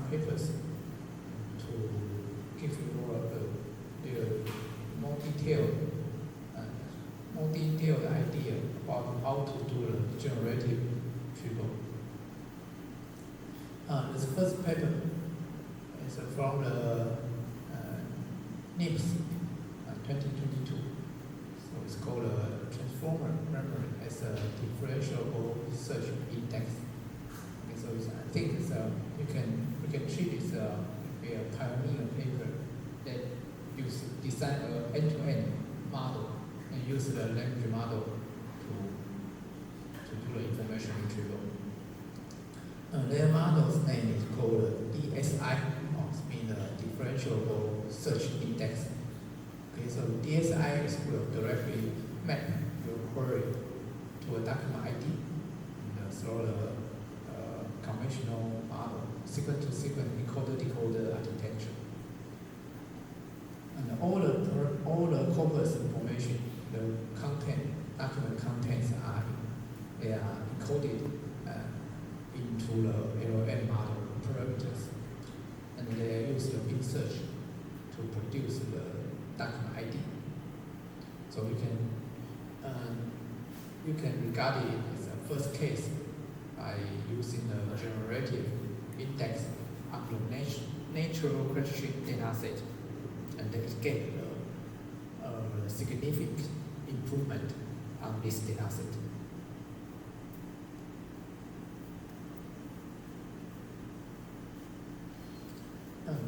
papers to give you more detailed idea about how to do the generative retrieval. This first paper is from the NIPS 2022. So it's called Transformer Memory as a Differentiable Search Index. Okay, so I think it's, we can treat it as a pioneer paper that design an end-to-end model and use the language model to do the information retrieval. Their model's name is called DSI, means Differentiable Search Index. Okay, so DSI will directly map your query to a document ID through the conventional model, sequence-to-sequence encoder-decoder architecture. And all the corpus information, the document contents are encoded into the LLM model parameters, and they use the bin search to produce the document ID. So you can regard it as a first case by using the generative index of the natural question dataset, and then get a significant improvement on this dataset.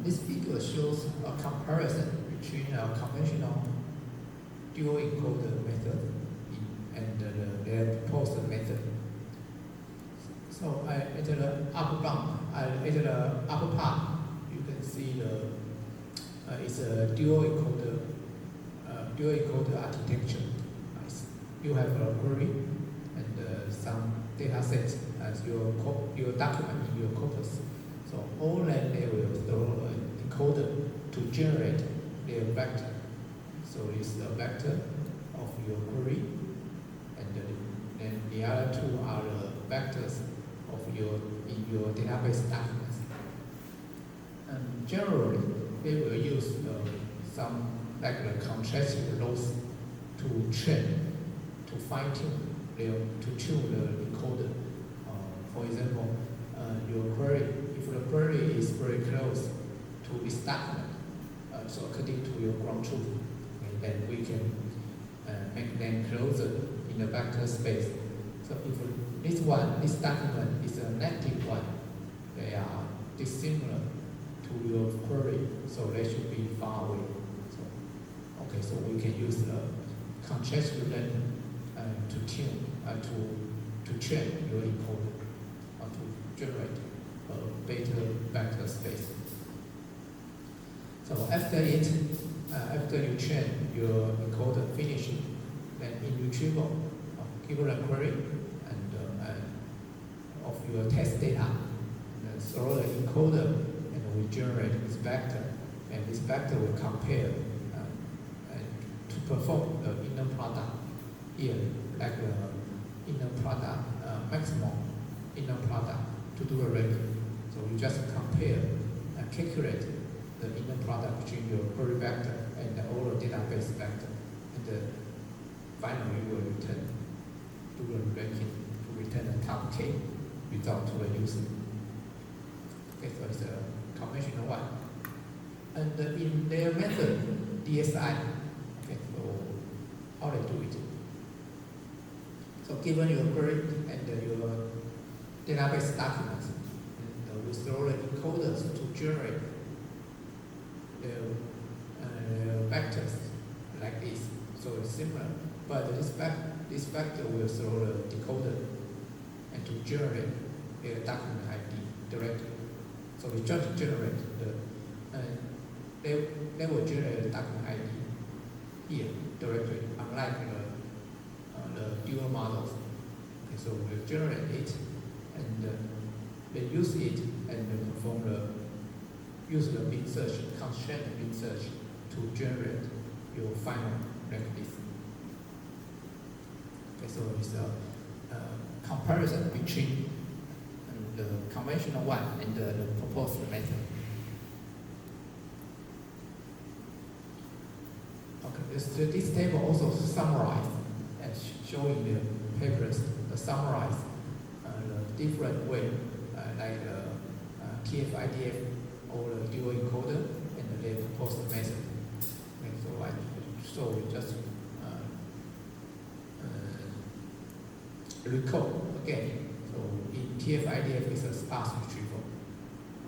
This figure shows a comparison between a conventional dual encoder method and their proposed method. So at the upper part, you can see it's a dual encoder architecture. You have a query and some data sets as your document in your corpus. So all that they will throw an encoder to generate their vector. So it's the vector of your query, and then the other two are the vectors of in your database documents. And generally, they will use some like the contrastive loss to train, to fine-tune, to tune the encoder. For example, your query, if the query is very close to this document, so according to your ground truth, then we can make them closer in the vector space. So if this document is a negative one, they are dissimilar to your query, so they should be far away. So we can use the contrast learning to tune, to train your encoder, or to generate a better vector space. So after you train your encoder finishing, then in retrieval, given a query and of your test data, throw the encoder and we generate this vector, and this vector will compare to perform the inner product here, like the inner product, maximum inner product to do a ranking. So you just compare and calculate the inner product between your query vector and all the database vector, and finally you will return to the ranking to return the top K result to the user. Okay, so it's a conventional one. And in their method, DSI, okay, so how they do it. So given your query and your database documents, and we throw the encoders to generate the vectors like this. So it's similar, but this vector will throw the decoder and to generate the document ID directly. So we just generate they will generate the document ID here directly, unlike the dual models. Okay, so we generate it and they use it and use the bin search, constraint bin search to generate your final like this. Okay, so it's a comparison between the conventional one and the proposed method. Okay, so this table also summarizes and showing the papers, the summarize the different way, like TF-IDF or the dual encoder and the proposed method. Okay, so we just recall again. So in TF-IDF is a sparse retrieval,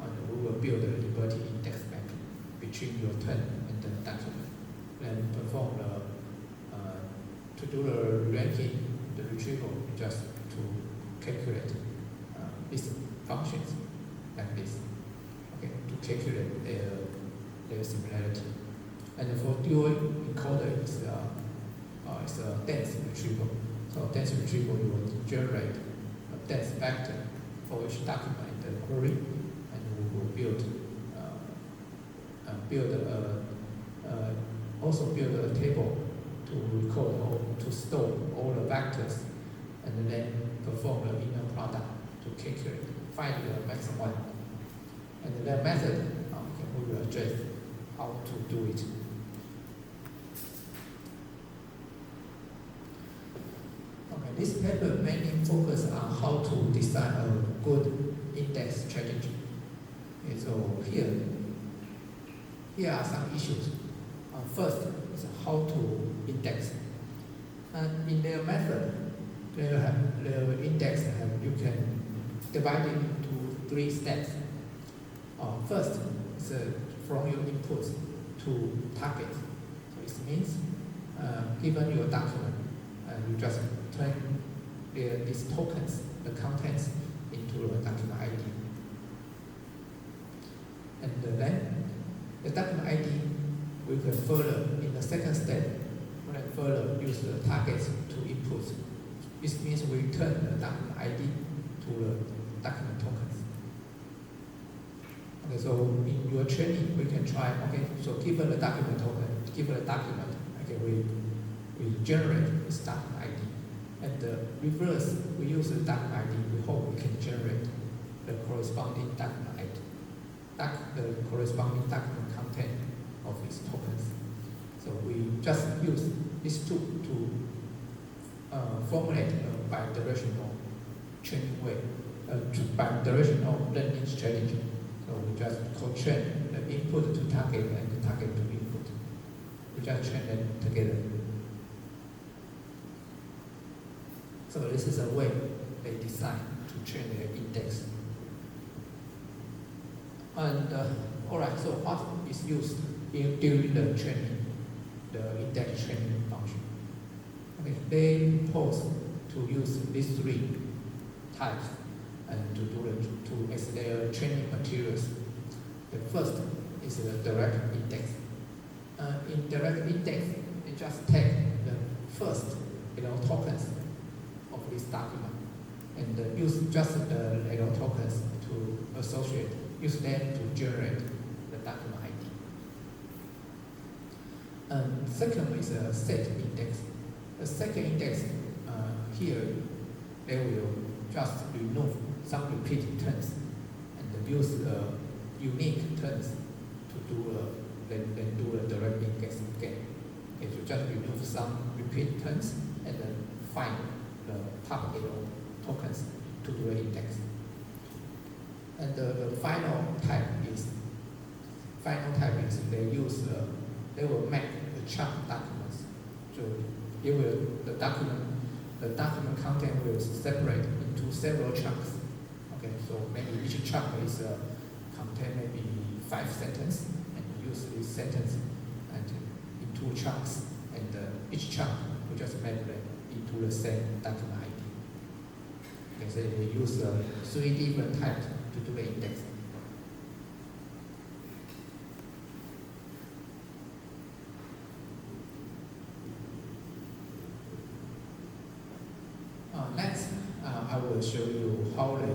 and we will build a liberty index mapping between your turn and the document. Then perform to do the ranking, the retrieval, just to calculate these functions like this. Okay, to calculate their similarity. And for dual encoder, it's a dense retrieval. So dense retrieval, you will generate a dense vector for each document in the query, and we will also build a table to record or to store all the vectors, and then perform the inner product to calculate, find the maximum one. And the method, we will address how to do it. Okay, this paper mainly focuses on how to design a good index strategy. Okay, so here are some issues. First is how to index. In their method, the index you can divide it into 3 steps. First is from your inputs to target. So it means given your document, you just turn these tokens, the contents, into a document ID. And then the document ID, we can further, in the second step, we can further use the targets to inputs. This means we turn the document ID to the document tokens. Okay, so in your training, we can try, okay, so given the document token, given the document, okay, we generate this document ID. And the reverse, we use the document ID, we hope we can generate the corresponding document ID, the corresponding document content of these tokens. So we just use this tool to formulate a bidirectional training way, bidirectional learning strategy. So we just co-train the input to target and the target to input. We just train them together. So this is a way they design to train their index. And alright, so what is used during the training, the index training function? Okay, they propose to use these 3 types and to as their training materials. The first is the direct index. In direct index, they just take the first tokens of this document and use just the tokens to associate, use them to generate the document ID. And second is a set index. The second index, here they will just remove some repeating terms and use unique terms to do the direct index again. Okay, so just remove some repeat terms and then find the top tokens to do the index. And the final type is they will make the chunk documents. So the document content will separate into several chunks. Okay, so maybe each chunk is contain maybe 5 sentences, and use this sentence and in 2 chunks, and each chunk will just map them into the same document ID. Okay, so they use 3 different types to do the index. Next, I will show you how they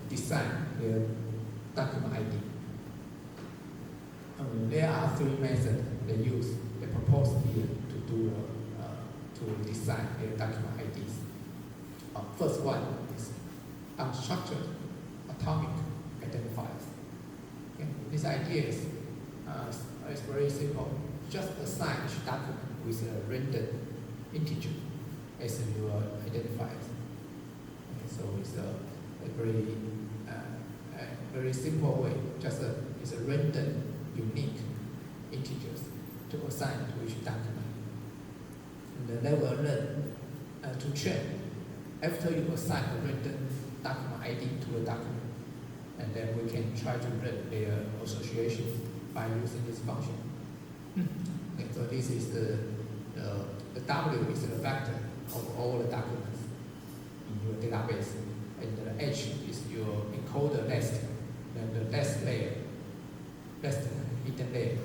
design their document ID. There are 3 methods they propose here to design their document IDs. First one is unstructured atomic identifiers. Okay? This idea is very simple. Just assign each document with a random integer as your identifiers. Okay? So it's a very simple way. It's a random, unique integers to assign to each document. And they will learn to train after you assign a random document ID to a document, and then we can try to learn their association by using this function. Okay, so this is the W is the vector of all the documents in your database, and the H is your encoder list, and the last hidden layer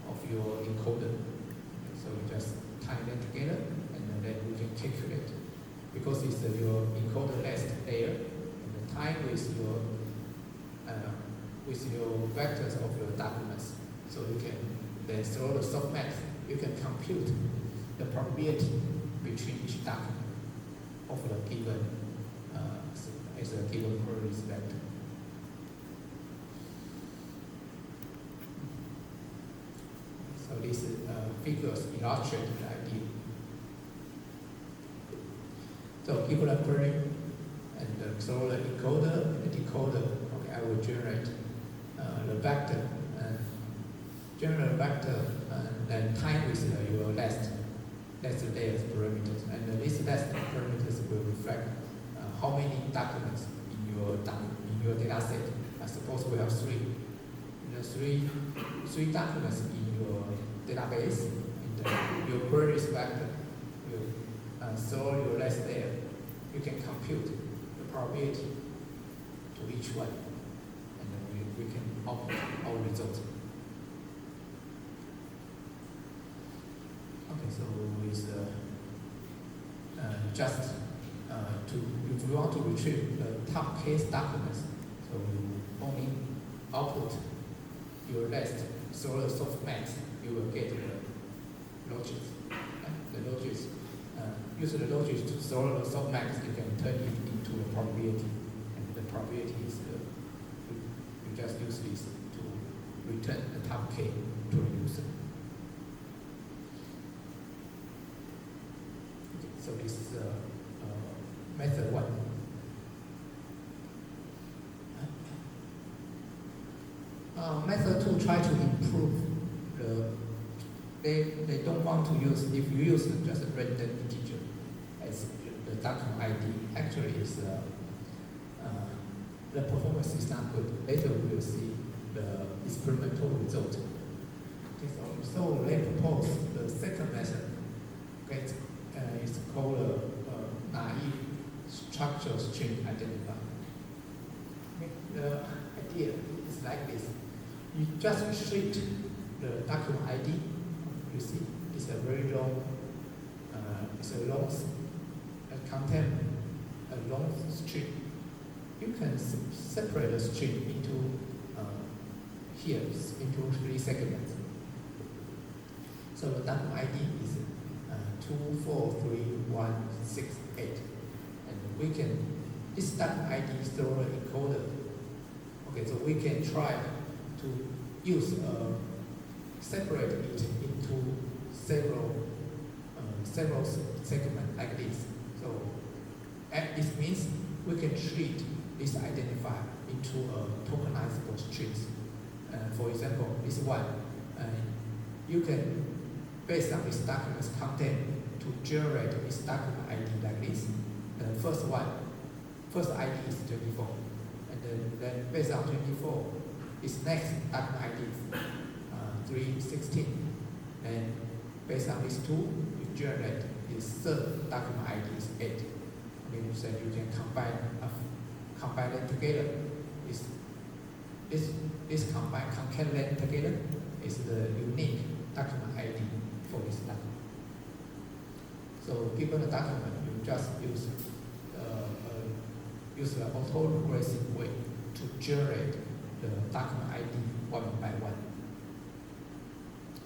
of your encoder. Okay, so you just tie them together, and then we can calculate. Because it's your encoder list layer, and the time with your vectors of your documents, so you can then through the softmax, you can compute the probability between each document of the given as a given query vector. So these figures illustrate the idea. So given a query and through the encoder and the decoder, okay, I will generate the vector and generate a vector and then time with your last layers parameters, and these last parameters will reflect how many documents in your data set. I suppose we have three. Three documents in your database, and your queries vector will throw your last layer. You can compute the probability to each one, and then we can output our results. Okay, so it's just if you want to retrieve the top case documents, so you only output your list through the softmax, you will get the logits. The logits, use the logits to throw the softmax, you can turn it into a probability, and the probability is you just use this to return the top K to the user. Okay, so this is method one. Method two, try to improve they don't want to use, if you use just a random integer as the document ID, actually is the performance is not good. Later we will see the experimental result. Okay, so they propose the second method. Okay, it's called a naive structural string identifier. Okay, the idea is like this. You just treat the document ID. You see, it's a very long, content, a long string. You can separate the string into here into 3 segments. So the document ID is 2, 4, 3, 1, 6, 8, and we can this document ID is through the encoder. Okay, so we can try to use separate it into several segments like this. So this means we can treat this identifier into a tokenizable strings. For example, this one, you can, based on this document's content, to generate this document ID like this. The first ID is 24, and then based on 24, its next document ID is 316, and based on these two, you generate its third document ID is 8. Okay, so you can combine them together. This combined concatenate together is the unique document ID for this document. So given the document, you just use the autoregressive way to generate the document ID one by one.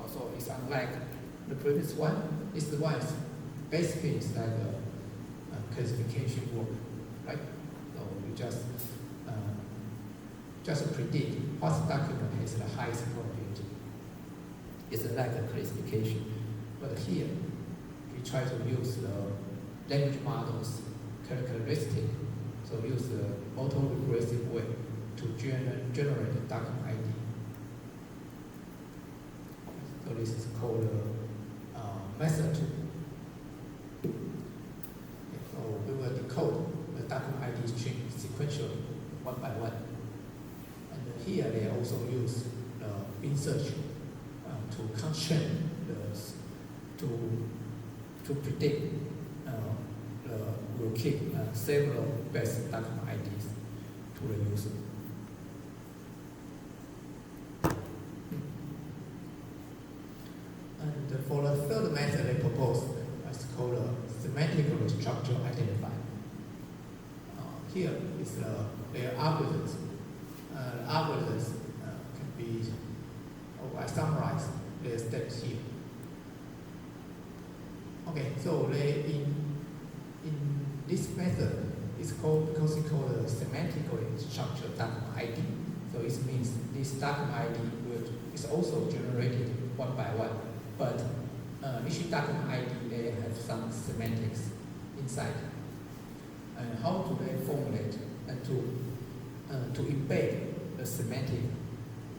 Also, it's unlike the previous one. This one is basically it's like a classification work, right? So you just predict what document has the highest probability. It's like a classification. But here, we try to use the language models characteristic, so use the auto-regressive way to generate the document ID. So this is called method. So we will decode the document ID string sequentially, one by one. And here they also use the bin search to constrain to predict will keep several best document IDs to the user. And for the third method they propose, it's called a semantically structured identifier. Here is their algorithms. Algorithms can be, I summarize their steps here. Okay, so in this method, it's called because it's called a semantically structured document ID. So it means this document ID is also generated one by one, but each document ID they have some semantics inside. And how do they formulate and to embed the semantic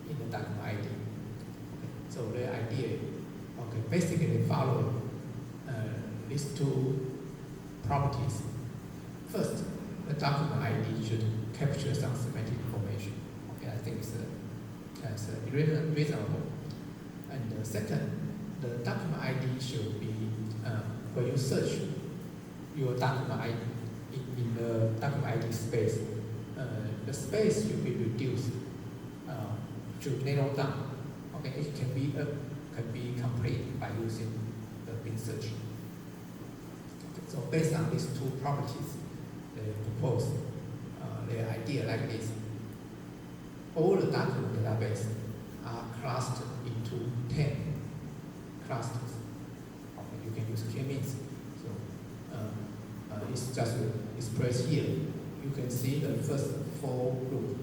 in the document ID? Okay, so the idea, basically follow these two properties. First, the document ID should capture some semantic information. Okay, I think it's reasonable. And second, the document ID should be when you search your document ID in the document ID space, the space should be reduced to narrow down. Okay, it can be complete by using the bin search. So based on these two properties, they propose their idea like this. All the document database are clustered into 10 clusters. Okay, you can use k-means. So it's just expressed here. You can see the first 4 groups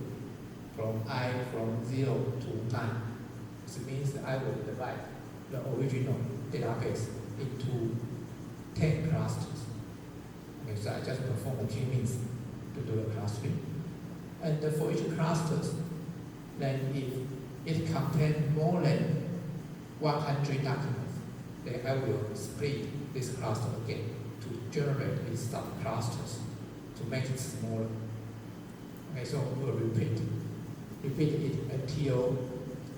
from 0 to 9. This means I will divide the original database into 10 clusters. Okay, so I just perform the k-means to do the clustering. And for each cluster, then if it contains more than 100 documents, then I will split this cluster again to generate these subclusters to make it smaller. Okay, so we will repeat it until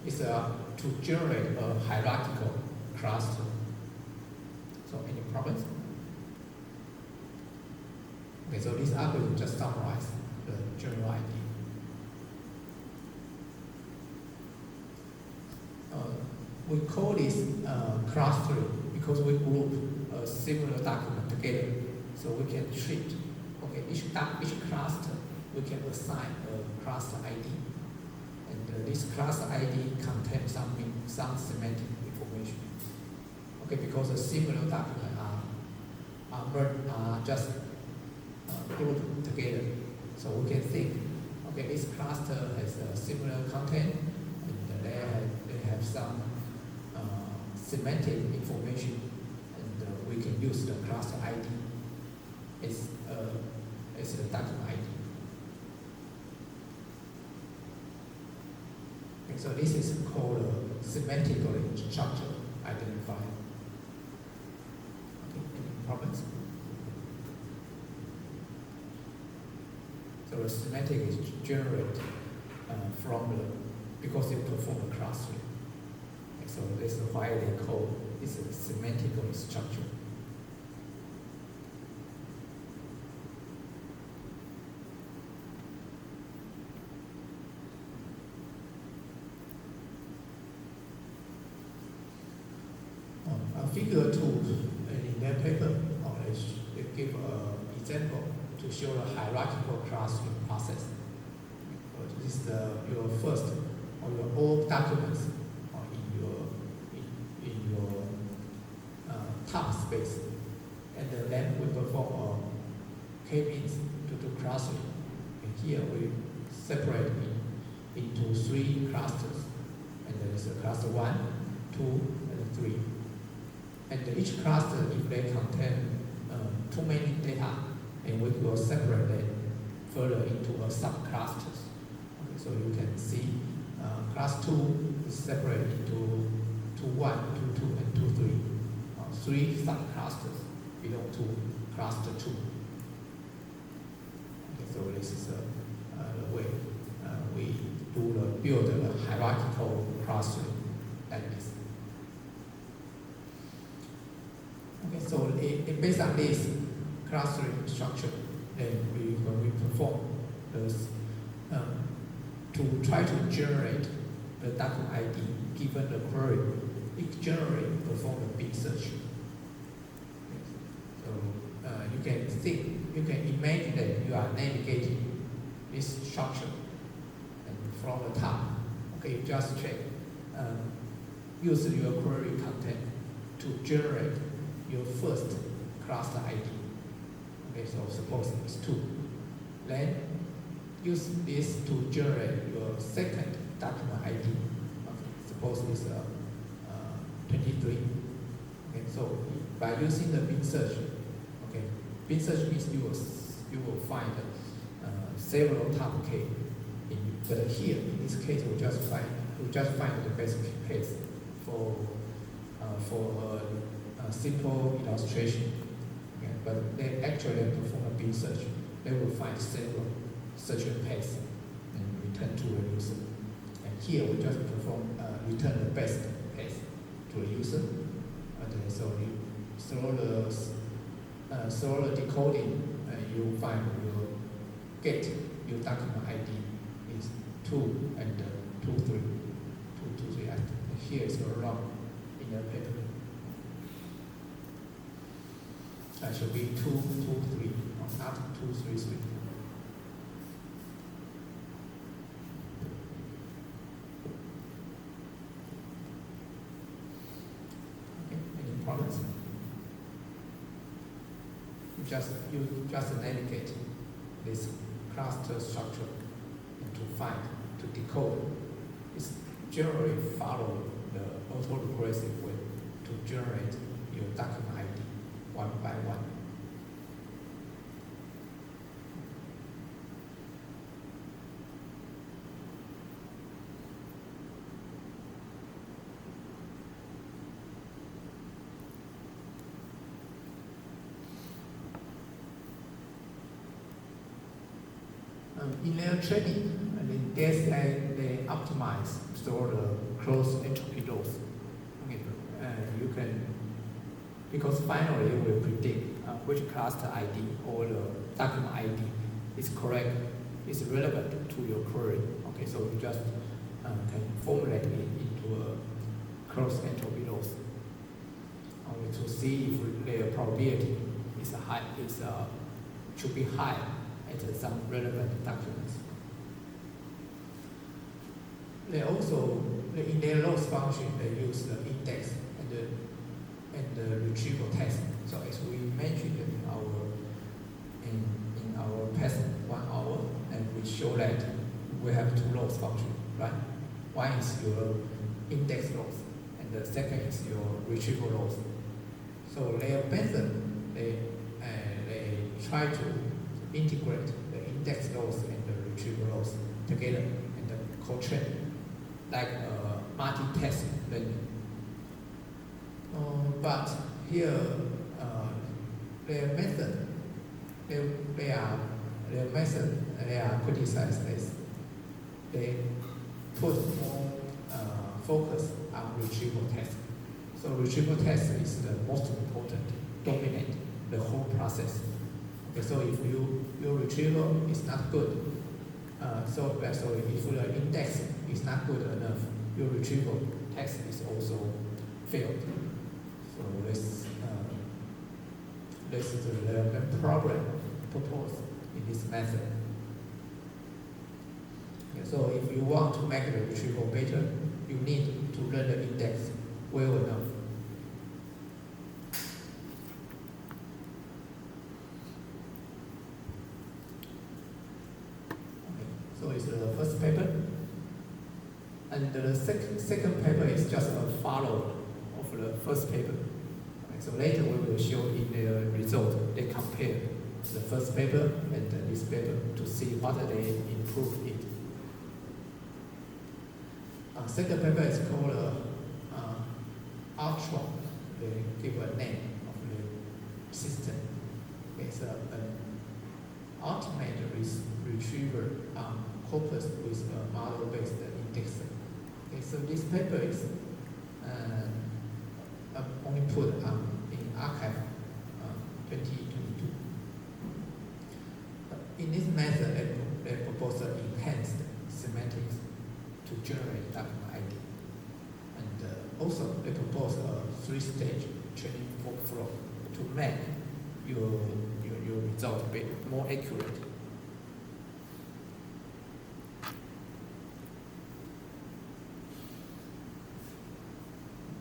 it's to generate a hierarchical cluster. So any problems? Okay, so this algorithm just summarize the general idea. We call this clustering because we group a similar document together, so we can treat. Okay, each cluster we can assign a cluster ID, and this cluster ID contains some semantic information. Okay, because a similar document are just grouped together, so we can think. Okay, this cluster has a similar content, and they have some semantic information, and we can use the cluster ID as a document ID. Okay, so this is called a semantically structured identifier. Okay, any problems? So the semantic is generated because it performs a clustering. So this is why they call it semantically structured. Figure 2 in their paper, they give an example to show the hierarchical clustering process. This is your first or your old documents in your top space, and then we perform a k-means to do clustering. And here we separate into 3 clusters. And there is a cluster 1, 2, and 3. And each cluster, if they contain too many data, and we will separate them further into a subclusters. Okay, so you can see class 2 is separated into 1, 2, 2, and 2, 3. 3 subclusters belong to cluster 2. Okay, so this is the way we build a hierarchical clustering like this. Okay, so based on this clustering structure, then when we perform this, to try to generate the document ID given the query, it generate perform a big search. So you can imagine that you are navigating this structure and from the top. Okay, you just check, use your query content to generate your first cluster ID. Okay, so suppose it's 2. Then use this to generate your second document ID. Okay, suppose it's 23. Okay, so by using the bin search, okay, bin search means you will find several top K. But here in this case, we just find the best case for a simple illustration. Okay, but they actually perform a bin search. They will find several search paths and return to the user. And here we just perform return the best path to the user. And so you through the decoding, you find you get your document ID is 2 and 2, 3. 2, 2, 3. And here is wrong in the paper. That should be 2, 2, 3, not 2, 3, 3. Okay, any problems? You just navigate this cluster structure and to decode. It's generally follow the autoregressive way to generate your document ID one by one. In their training, they optimize through the closed entropy loss. Okay, you can, because finally you will predict which cluster ID or the document ID is correct, is relevant to your query. Okay, so you just can formulate it into a closed entropy loss to see if their probability is high, should be high at some relevant documents. They also, in their loss function, they use the index and the retrieval test. So as we mentioned in our past 1 hour, and we show that we have 2 loss functions, right? One is your index loss, and the second is your retrieval loss. So their method, they try to integrate the index loss and the retrieval loss together and co-train, like multi-test learning. But here, their method, they are criticized as they put more focus on retrieval test. So retrieval test is the most important, dominate the whole process. Okay, so if your retrieval is not good, so if the index is not good enough, your retrieval test is also failed. So this is the problem proposed in this method. Okay, so if you want to make the retrieval better, you need to learn the index well enough. Okay, so it's the first paper. And the second paper is just a follow of the first paper. Okay, so later we will show in the result, they compare the first paper and this paper to see what they improved it. Second paper is called Ultra. They give a name of the system. It's an ultimate retriever corpus with a model-based indexer. Okay, so this paper is only put in archive 2022. In this method, they propose enhanced semantics to generate document ID. And also, they propose a 3-stage training workflow to make your result a bit more accurate.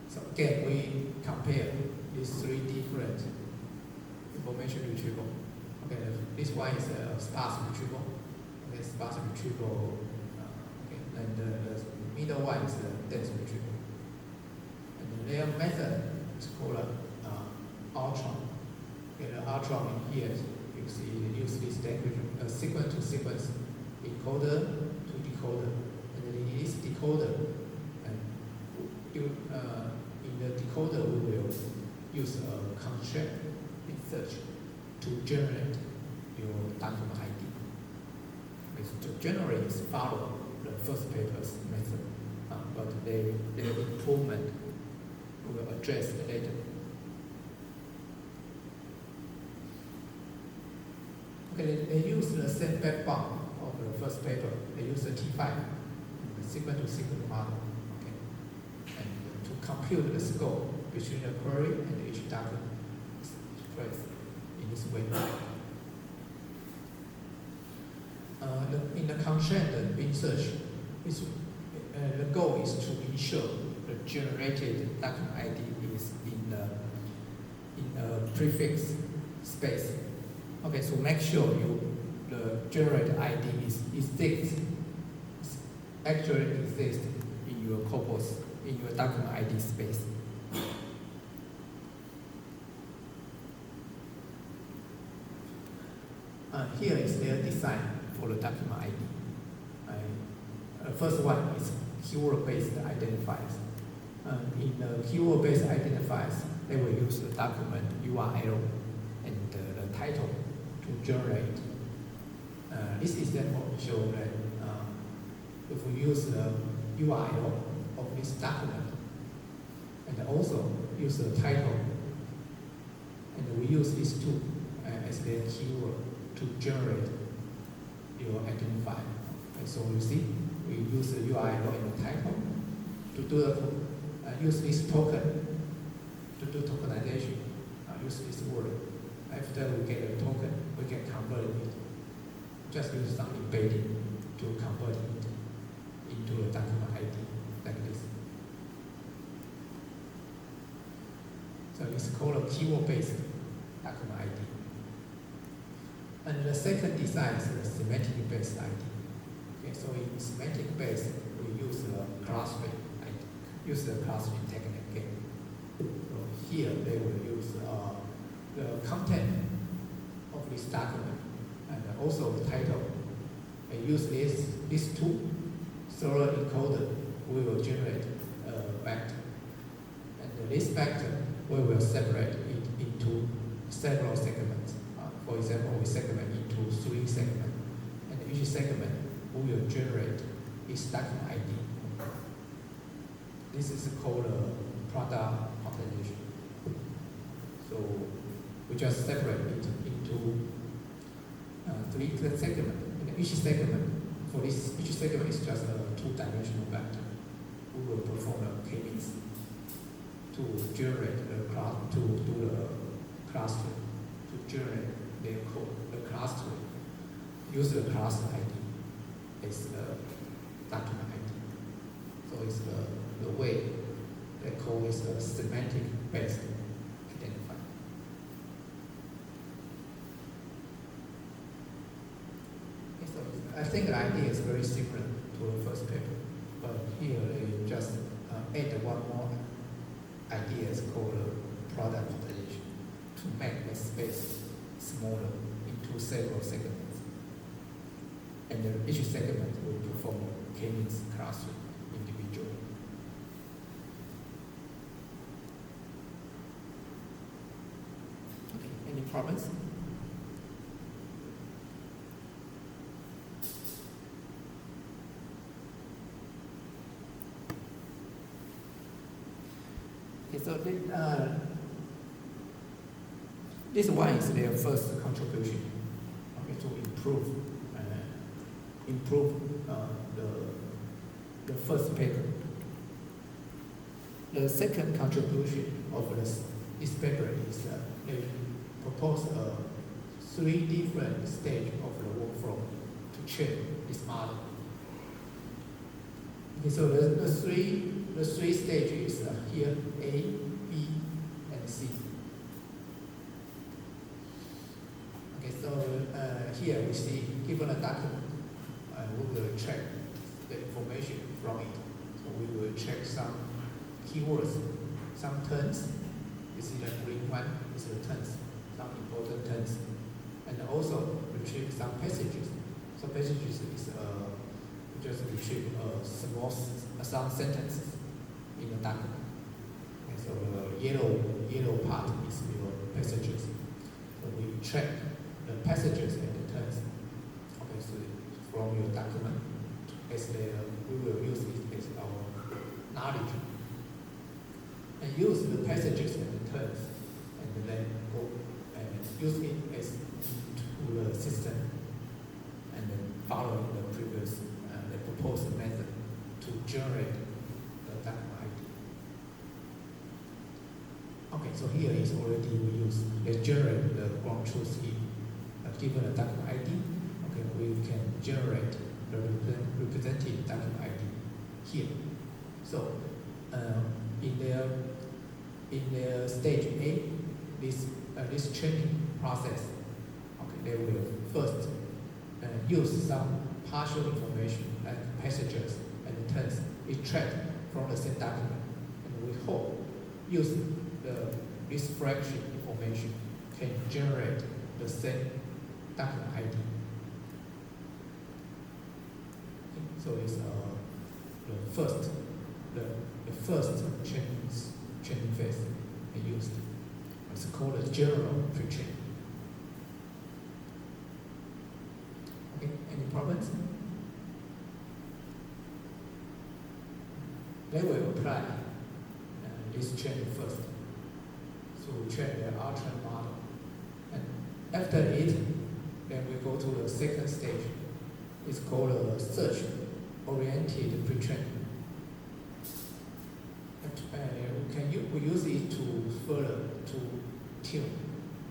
So again, we compare these 3 different information retrieval. Okay, this one is a sparse retrieval. Okay, sparse retrieval. Okay, and the middle one is a dense retrieval. And their method is called Ultron. Okay, the Ultron in here, you see, they use this language, sequence to sequence, encoder to decoder. And then in this decoder, in the decoder, we will use a constraint research to generate your document ID. To generate is follow the first paper's method, but their improvement we will address later. Okay, they use the same backbone of the first paper. They use the T5, the sequence-to-sequence model. To compute the scope between the query and each document expressed in this way. In the constraint bin search, the goal is to ensure the generated document ID is in a prefix space. Okay, so make sure the generated ID actually exists in your corpus, in your document ID space. Here is their design for the document ID. First one is keyword-based identifiers. In the keyword-based identifiers, they will use the document URL and the title to generate. This example shows that if we use the URL of this document and also use the title, and we use these two as their keyword to generate your identifier. And so you see, we use the URL and the title to do use this token to do tokenization. Use this word. After we get a token, we can convert it. Just use some embedding to convert it into a document ID like this. So it's called a keyword-based document ID. And the second design is the semantic-based ID. Okay, so in semantic-based, we use the clustering ID, use the clustering technique again. So here they will use the content of this document and also the title. And use these two serial encoder, we will generate a vector. And this vector, we will separate it into several segments. For example, we segment into 3 segments. And each segment, we will generate its document ID. This is called a product quantization. So we just separate it into 3 segments. And each segment, for this, each segment is just a 2-dimensional vector. We will perform a k-means to generate to do the cluster, to generate their code, the cluster. Use the cluster ID as the document ID. So it's the way they call is the semantic-based identifier. Okay, so I think the idea is very similar to the first paper. but here they just add one more idea called product population to make the space smaller into several segments. And each segment will perform k-means clustering individually. Okay, any problems? Okay, so this one is their first contribution, okay, to improve the first paper. The second contribution of this paper is they propose 3 different stages of the workflow to train this model. Okay, so the three stages here, A, B, and C. Okay, so here we see, given a document, we will check the information from it. So we will check some keywords, some terms. You see the green one is the terms, some important terms, and also retrieve some passages. So passages is just retrieve some sentences in the document. Okay, so the yellow part is your passages. So we check the passages and the terms. Okay, so from your document, we will use it as our knowledge, and use the passages and the terms, and then go and use it as into the system, and then following the previous the proposed method to generate the document ID. Okay, so here is already we use the generate the ground truth key. Given a document ID, okay, we can generate the represented document ID here. So in their stage A, this training process, okay, they will first use some partial information like passages and terms extract from the same document, and we hope using this fraction information can generate the same document ID. Okay, so it's the first training phase they used. It's called a general pre-training. Okay, any problems? They will apply this training first to train their ultra model, and after it, then we go to the second stage. It's called a search-oriented pre-training. We use it to further to tune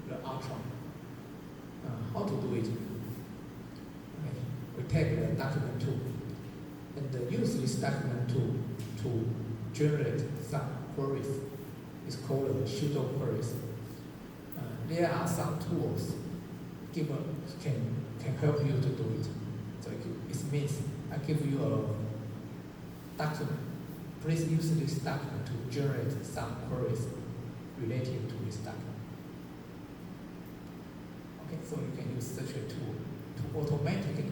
the outcome. How to do it? Okay. We take the document tool and use this document tool to generate some queries. It's called pseudo queries. There are some tools can help you to do it. So it means I give you a document. Please use this document to generate some queries related to this document. Okay, so you can use such a tool to automatically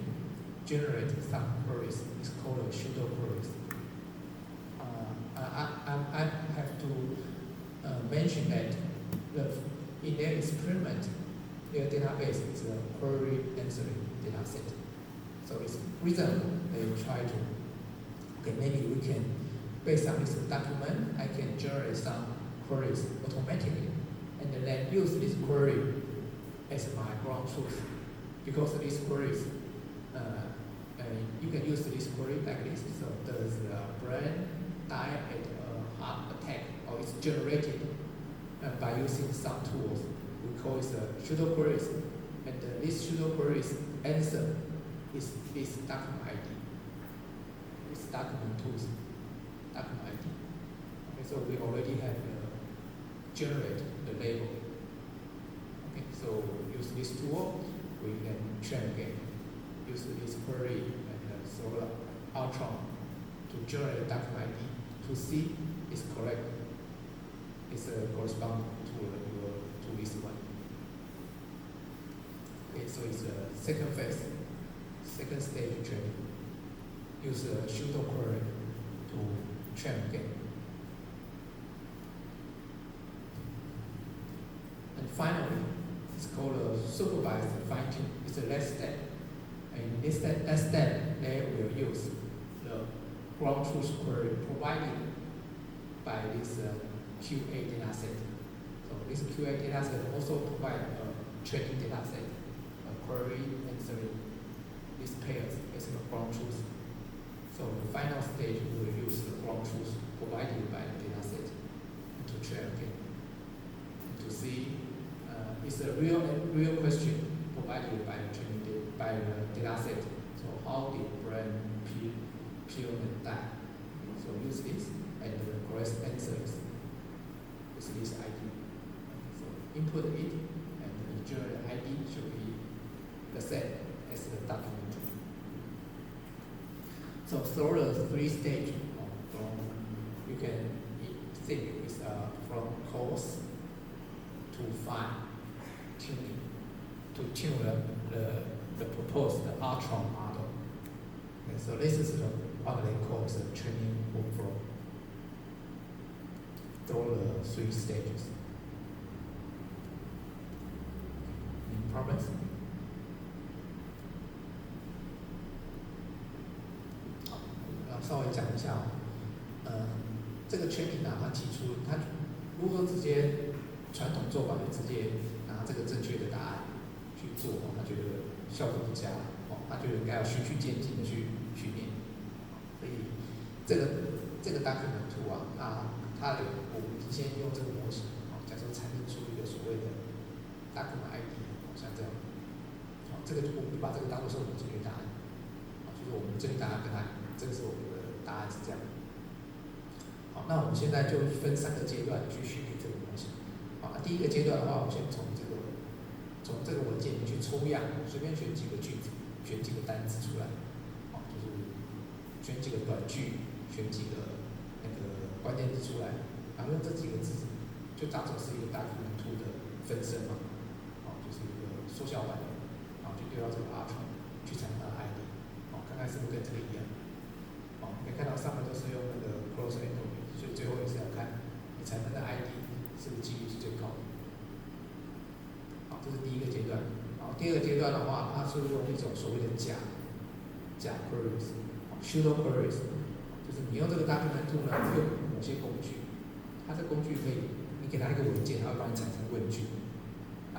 generate some queries. It's called pseudo queries. I have to mention that in their experiment, their database is a query answering data set. So it's reasonable they try to, okay, maybe we can, based on this document, I can generate some queries automatically, and then use this query as my ground truth. Because these queries, you can use this query like this. So does the brain die at a heart attack, or it's generated by using some tools. We call it pseudo queries, and this pseudo queries answer is this document ID. It's document tools, document ID. Okay, so we already have generate the label. Okay, so use this tool, we can train again. Use this query and solar ultron to generate document ID to see it's correct, it's correspond to this one. Okay, so it's a second phase, second stage training. Use a pseudo query to train again. And finally, it's called a supervised fine-tune. It's the last step. And in this last step, they will use the ground truth query provided by this QA data set. So this QA data set also provides a training data set, a query answering these pairs as the ground truth. So the final stage we will use the ground truth provided by the data set to train again. And to see it's a real question provided by the data set. So how did brain peel and die? So use this, and the correct answer is this ID. So input it, and the general ID should be the same as the document. So through the three stages, you can think it's from coarse to fine tuning to tune the proposed Artron model. Okay, so this is what they call the training workflow through the three stages. Any problems?稍微讲一下这个 training 他提出，他如果直接传统做法就直接拿这个正确的答案去做，他觉得效果不佳，他觉得应该要循序渐进的去训练。所以这个 document 图我们先用这个模型，假设产生出一个所谓的 document ID， 像这样，这个我们就把这个当作是我们正确答案，就是我们正确答案跟它，这个是我们的答案是这样。好，那我们现在就分3个阶段去训练这个模型。好，第一个阶段的话，我们先从这个文件里面去抽样，随便选几个句子，选几个单词出来，就是选几个短句，选几个那个关键字出来，然后用这几个字就当做是一个 document 2的分身嘛，就是一个缩小版的，然后就丢到这个 Artron 去产生它的 ID， 看看是不是跟这个一样。你可以看到上面都是用那个 close ending， 所以最后也是要看你产生的 ID 是不是几率是最高的。好，这是第一个阶段。然后第二个阶段的话，它是用一种所谓的假 queries，pseudo queries， 就是你用这个 document 2呢，用某些工具，它这个工具可以，你给它一个文件，它会帮你产生问句，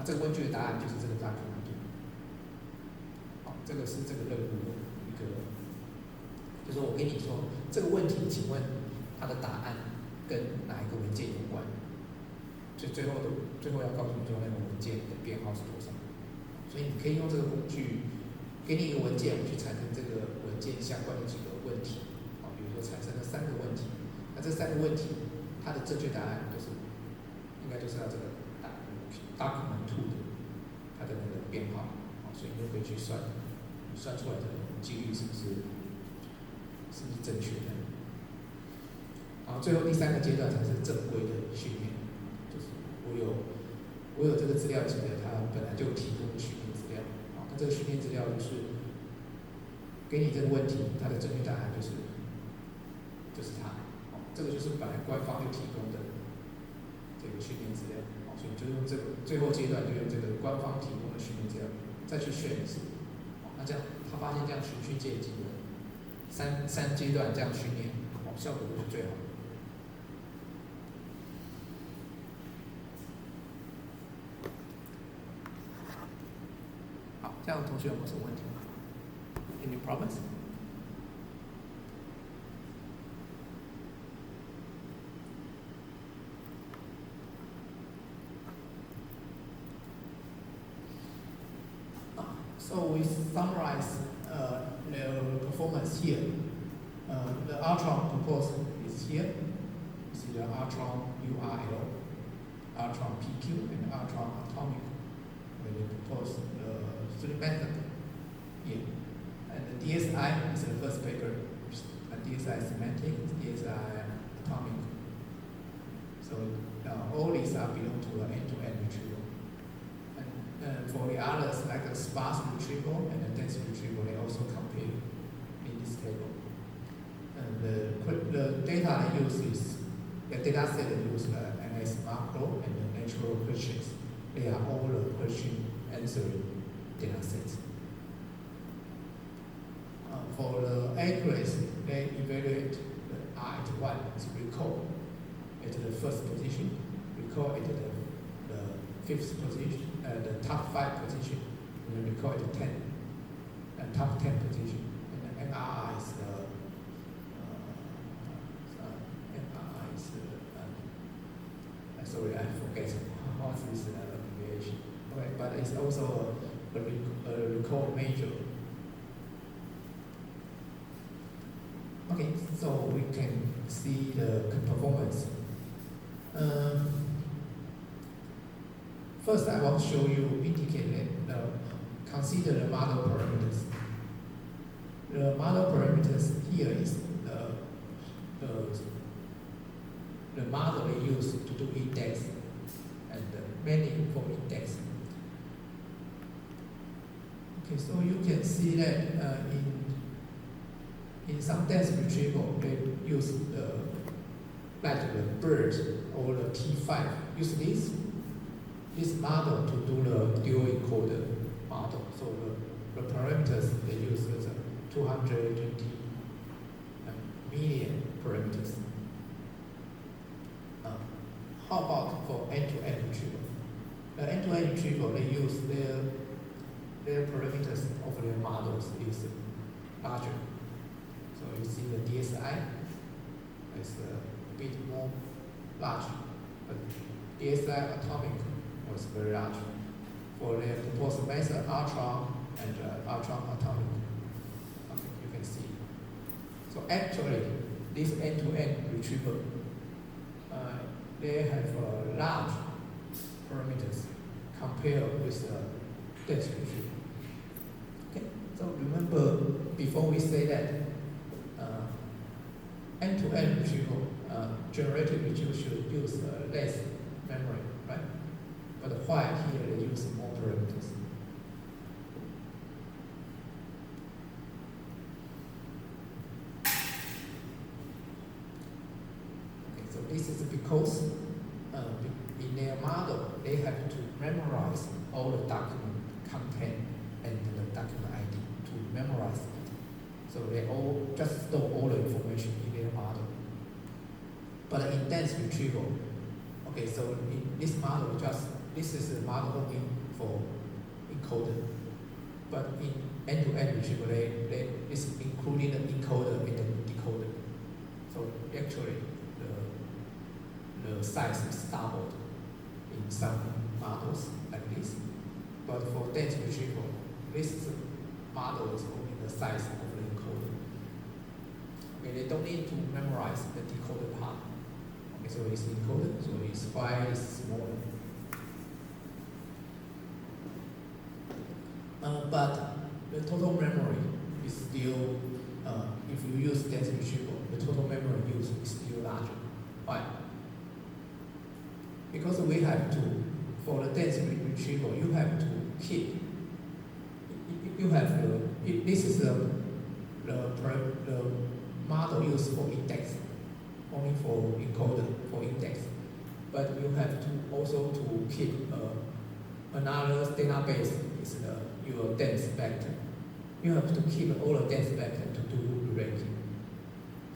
这个问句的答案就是这个 document 2。好，这个是这个任务的一个。就是我跟你说这个问题，请问它的答案跟哪一个文件有关？所以最后要告诉你说那个文件的编号是多少。所以你可以用这个工具，给你一个文件，去产生这个文件相关的几个问题。比如说产生了3个问题，那这3个问题它的正确答案应该就是要这个 document 2的它的那个编号。所以你就可以去算出来的几率是不是正确的。然后最后第3个阶段才是正规的训练，就是我有这个资料集的，它本来就提供的训练资料，那这个训练资料就是给你这个问题，它的正确答案就是它，这个就是本来官方就提供的这个训练资料，所以就用这个最后阶段就用这个官方提供的训练资料再去训一次，那这样他发现这样循序渐进的三阶段这样训练，效果都是最好的。好，这样同学有没有什么问题 ？Any problems? So we summarize the performance here. The Artron proposal is here. You see the Artron URL, Artron PQ, and Artron Atomic. They propose the 3 methods here. And the DSI is the first paper, and DSI semantic, DSI atomic. So all these are belong to end-to-end retrieval. And for the others, like a sparse retrieval and a dense retrieval, they also compare in this table. And the data they use is, the data set they use NS macro and the natural questions. They are all the question answering data sets. For the accuracy, they evaluate the R at 1 is recall at the first position, recall at the fifth position, the top 5 position, and then recall at the 10, top 10 position. And the MRI is sorry, I forget what is the abbreviation. Okay, but it's also a recall measure. Okay, so we can see the performance. First, I want to show you, indicate that consider the model parameters. The model parameters here is the model they use to do index and many for index. Okay, so you can see that in some dense retrieval, they use like the bird or the T5. Use this model to do the dual encoder model. So the parameters they use is 220 million parameters. How about for end-to-end retrieval? The end-to-end retrieval, they use their parameters of their models is larger. So you see the DSI is a bit more large, but DSI atomic was very large. For the proposed method, ultra and ultra atomic, okay, you can see. So actually, this end-to-end retrieval, they have large parameters compared with dense retrieval. Okay, so remember before we say that end-to-end retrieval, generative retrieval should use less memory, right? But why here they use more parameters? So this is because in their model, they have to memorize all the document content and the document ID to memorize it. So they all just store all the information in their model. But in dense retrieval, okay, so in this model, this is the model only for encoder. But in end-to-end retrieval, it's including the encoder and the decoder. So actually, the size is doubled in some models like this. But for dense retrieval, this model is only the size of the encoder. Okay, they don't need to memorize the decoder part. Okay, so it's encoded, so it's quite small. But the total memory is still, if you use dense retrieval, the total memory used is still larger. Why? Because we have to, for the dense retrieval, you have to keep, this is the model used for index, only for encoder, for index. But you have to also to keep another database, is your dense vector. You have to keep all the dense vector to do ranking.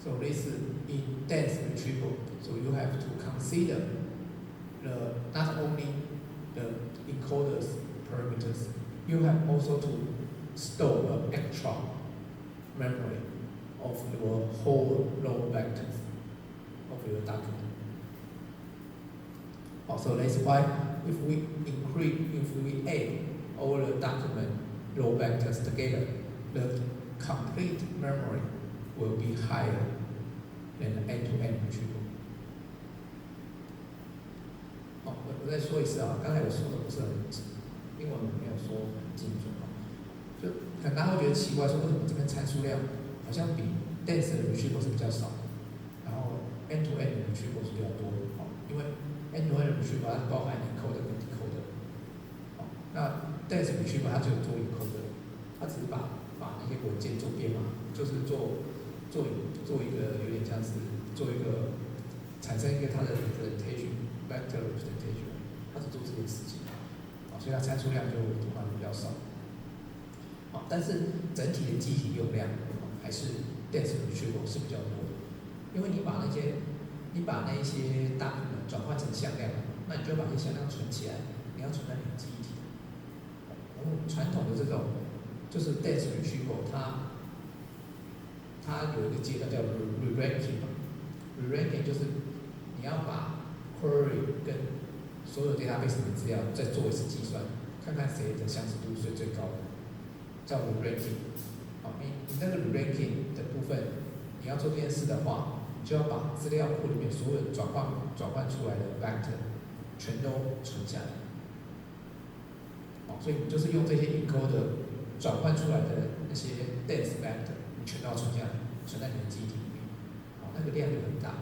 So this is in dense retrieval, so you have to consider not only the encoder's parameters, you have also to store an extra memory of your whole row vectors of your document. Also, that's why if we add all the document row vectors together, the complete memory will be higher than end-to-end retrieval. 我再说一次啊，刚才我说的不是很英文没有说很精准啊，就可能大家会觉得奇怪，说为什么这边参数量好像比 dense 的 retrieval 是比较少的，然后 end-to-end 的 retrieval 是比较多的，因为 end-to-end 的 retrieval 它是包含 encoder 跟 decoder，那 dense retrieval 它只有做 encoder， 它只是把那些文件做编码，就是做一个有点像是做一个产生一个它的 representation vector representation， 它只做这件事情，所以它参数量就通常比较少。但是整体的机体用量还是 dense retrieval 是比较多的，因为你把那些大屏转换成向量，那你就把这些向量存起来，你要存在你的记忆体。我们传统的这种就是 dense retrieval， 它有一个阶段叫 re-ranking，re-ranking 就是你要把 query 跟所有 database 的资料再做一次计算，看看谁的相似度是最高的，叫 re-ranking。你那个 re-ranking 的部分，你要做这件事的话，你就要把资料库里面所有转换出来的 vector 全都存下来。所以你就是用这些 encoder 转换出来的那些 dense vector， 你全都要存下来，存在你的记忆体里面，那个量就很大。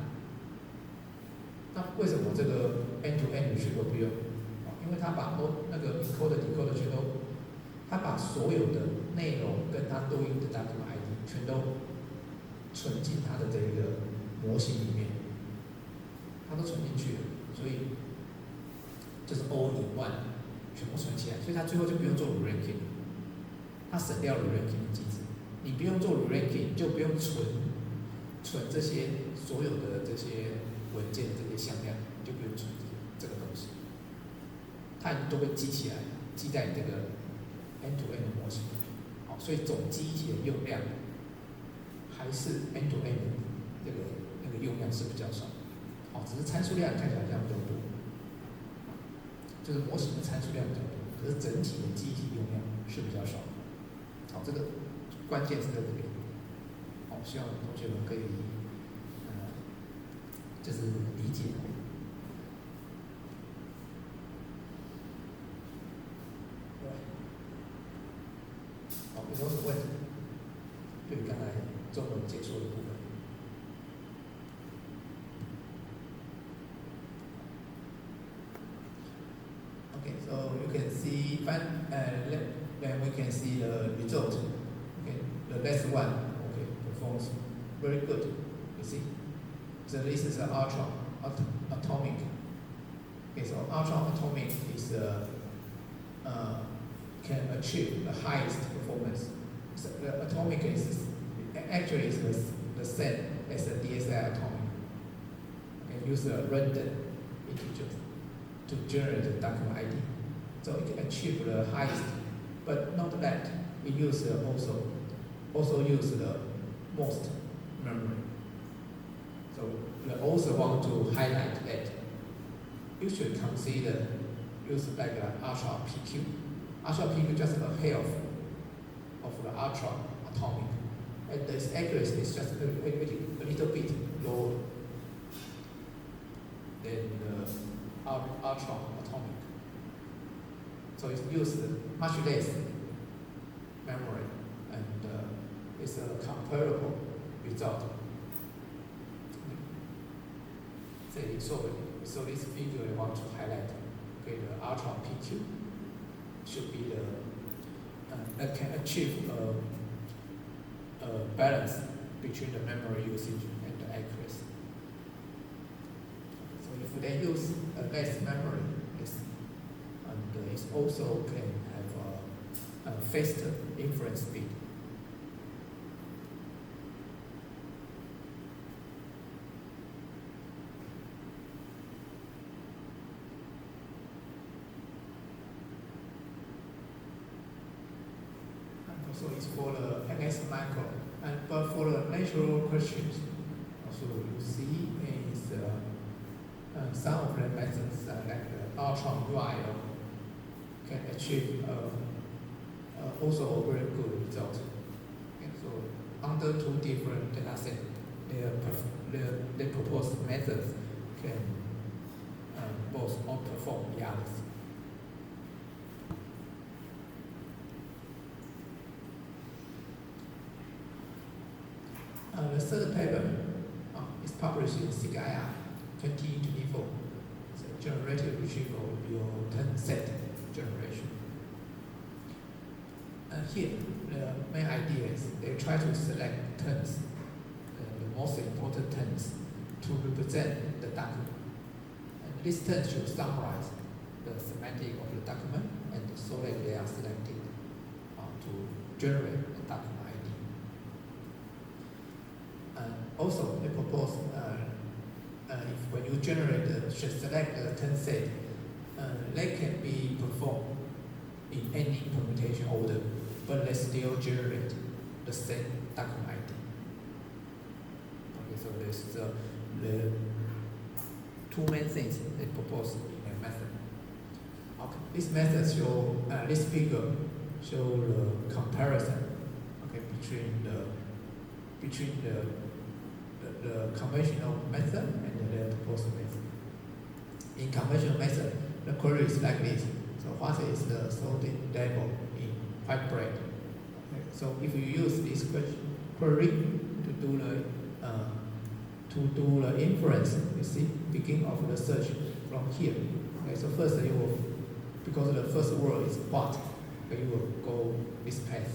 那为什么这个 end-to-end retrieval 不用？因为它把那个 encoder、decoder 全都，它把所有的内容跟它对应的 document ID 全都存进它的这个模型里面，它都存进去了，所以就是 all in one。全部存起来，所以它最后就不用做 re-ranking， 它省掉 re-ranking 的机制。你不用做 re-ranking， 就不用存这些所有的这些文件的这些向量，你就不用存这个东西，它已经都被记起来，记在你这个 end-to-end 的模型里面。所以总记忆体的用量还是 end-to-end 那个用量是比较少，只是参数量看起来这样比较多。就是模型的参数量比较多，可是整体的记忆体用量是比较少的。这个关键是在这边。希望同学们可以就是理解。有没有什么问题？对于刚才中文解说的部分。Okay, so you can see, then we can see the result. Okay, the last one, okay, performs very good. You see, so this is an atomic. Okay, so ultra atomic is can achieve the highest performance. So the atomic is actually is the same as the DSI atomic. Okay, use a random integers to generate the document ID. So it can achieve the highest, but not that. It use also use the most memory. So we also want to highlight that you should consider use like ultra PQ. Ultra PQ just ahead of the ultra atomic, and its accuracy is just a little bit lower than the ultra atomic. So it's used much less memory, and it's a comparable result. So this figure I want to highlight. Okay, the ultra PQ should be that can achieve a balance between the memory usage and the accuracy. So if they use less memory, and it also can have a faster inference speed. So it's for the NS micro, but for the natural questions, also you see is some of the methods like the ultra UIO can achieve also a very good result. And so under two different data sets, their proposed methods can both outperform the others. The third paper is published in CIR 2024. It's a generative retrieval your turn set generation. Here, the main idea is they try to select terms, the most important terms, to represent the document. And these terms should summarize the semantic of the document, and so that they are selected to generate the document ID. And also, they propose if when you generate select the term set, they can be performed in any permutation order, but they still generate the same document ID. Okay, so there's the two main things they propose in a method. Okay, this method show this figure show the comparison, okay, between the conventional method and the proposed method. In conventional method, the query is like this. So what is the sorting level in white bread? Okay, so if you use this query to do the inference, you see, beginning of the search from here. Okay, so first you will, because the first word is what, you will go this path,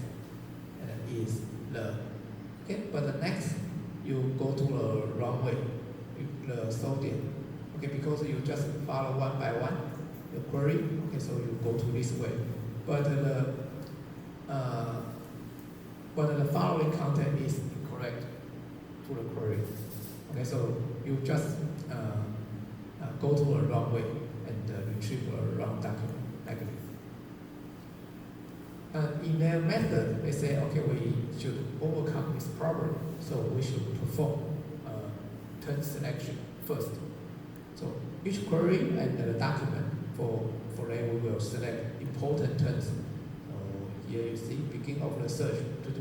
and is the. Okay, but the next you go to the wrong way, the sorting. Okay, because you just follow one by one the query. Okay, so you go to this way, but the following content is incorrect to the query. Okay, so you just go to the wrong way and retrieve a wrong document like this. In their method, they say, okay, we should overcome this problem, so we should perform term selection first. So each query and the document for them we will select important terms. So here you see, beginning of the search to do